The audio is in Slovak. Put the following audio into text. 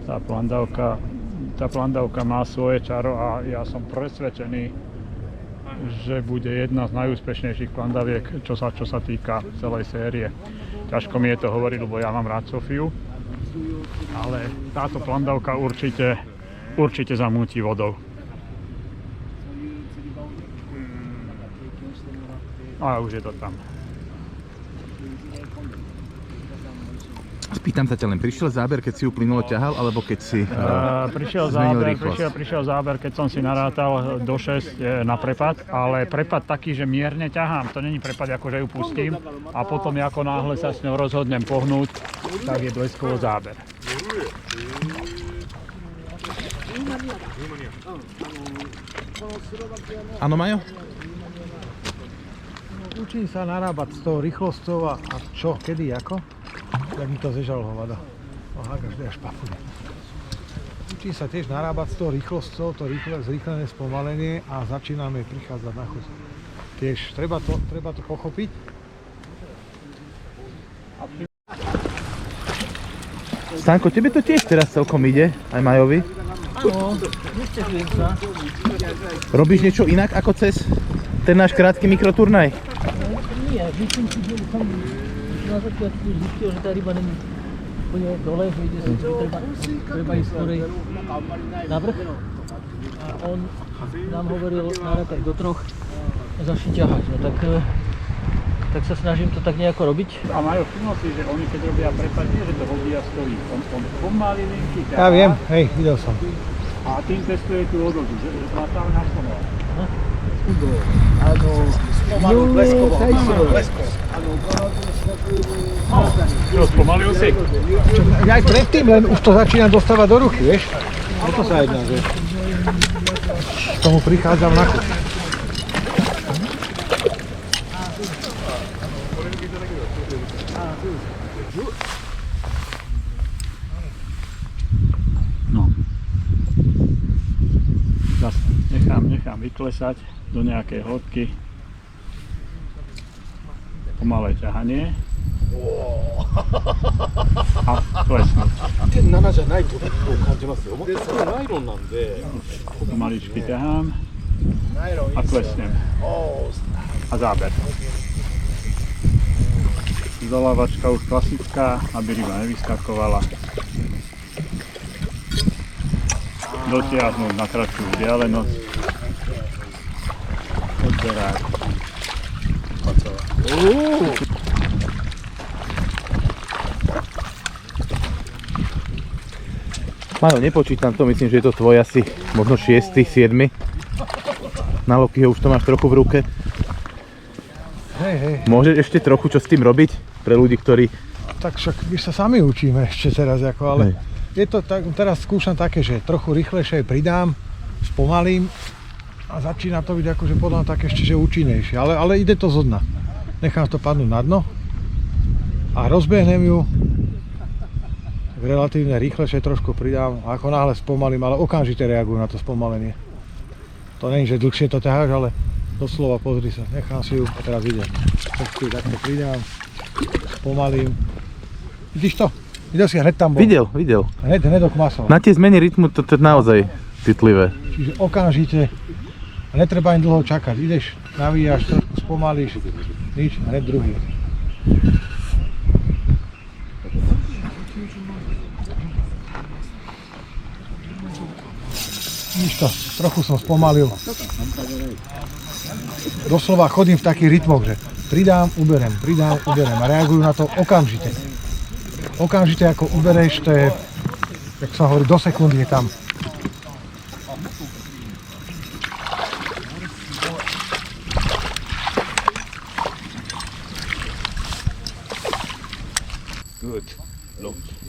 Tá plandavka má svoje čaro a ja som presvedčený, že bude jedna z najúspešnejších plandaviek, čo sa týka celej série. Ťažko mi je to hovoriť, lebo ja mám rád Sofiu, ale táto plandavka určite zamúti vodou. A už je to tam. Spýtam sa ťa len, prišiel záber, keď si ju plynulo ťahal, alebo keď si zmenil rýchlosť? Prišiel záber, keď som si narátal do 6 na prepad, ale prepad taký, že mierne ťahám. To není prepad, ako že ju pustím a potom ako náhle sa s ňou rozhodnem pohnúť, tak je bleskovo záber. Áno, Majo? Učím sa narábať s tou rýchlosťou a čo, kedy, ako? Jak mi to zežal hovada. Aha, každý až papude. Učím sa tiež narábať s tou rýchlosťou, to zrýchlené spomalenie a začíname prichádzať na chuť. Tiež treba to pochopiť. Stanko, tebe to tiež teraz celkom ide, aj Majovi? Áno, nestežujem sa. Robíš niečo inak ako cez ten náš krátky mikroturnaj? Nie, myslím si, že som na začiatku zistil, že tá ryba není úplne dole, že ide si, treba ísť skorej na vrch. A on nám hovoril narátať do 3 a začne ťahať. No tak sa snažím to tak nejako robiť. A Majo, všimol si, že oni keď robia prepad, nie že to hodí a stojí. On pomalý linky ťahá. Ja viem, hej, videl som. A tým testuje tú odolnosť, že má tam nastolovať. Áno, bleskovo. Čo, spomalil si? Aj predtým, len už to začína dostávať do ruky, vieš? O to sa jedná, že k tomu prichádzam na chuť. No. Zase nechám vyklesať do nejakej hĺbky. Pomalé ťahanie. A klesnúť. 1.7じゃないと感じますよ。で、それナイロンなんで。 Pomaličky ťahám a klesnem. A záber. Dolávačka už klasická, aby ryba nevyskakovala. Dotiahnuť na kratšiu vzdialenosť. Odberať. Majo, nepočítam to, myslím, že je to tvoj asi možno 6., 7. Na Lokiho už to máš trochu v ruke. Hej. Môžeš ešte trochu čo s tým robiť pre ľudí, ktorí... Tak však my sa sami učíme ešte teraz, ale je to tak, teraz skúšam také, že trochu rýchlejšie pridám, spomalím a začína to byť akože podľa také ešte, že účinnejšie, ale ide to zo dna. Nechám to padnúť na dno a rozbehnem ju, tak relatívne rýchlejšie trošku pridám a ako náhle spomalím, ale okamžite reagujú na to spomalenie. To nie je, že dlhšie to ťaháš, ale doslova pozri sa, nechám si ju a teraz ide. Takto pridám, spomalím. Vidíš to? Videl si, hneď tam bol. Videl. Hneď okmasol. Na tie zmeny rytmu to je naozaj citlivé. Čiže okamžite a netreba ani dlho čakať. Ideš, navíjaš, trošku spomalíš, nič, hneď druhý. Vidíš to, trochu som spomalil. Doslova chodím v takých rytmoch, že pridám, uberem a reagujú na to okamžite. Okamžite ako ubereš, to je, jak sa hovorí, do sekundy je tam. Good. Look.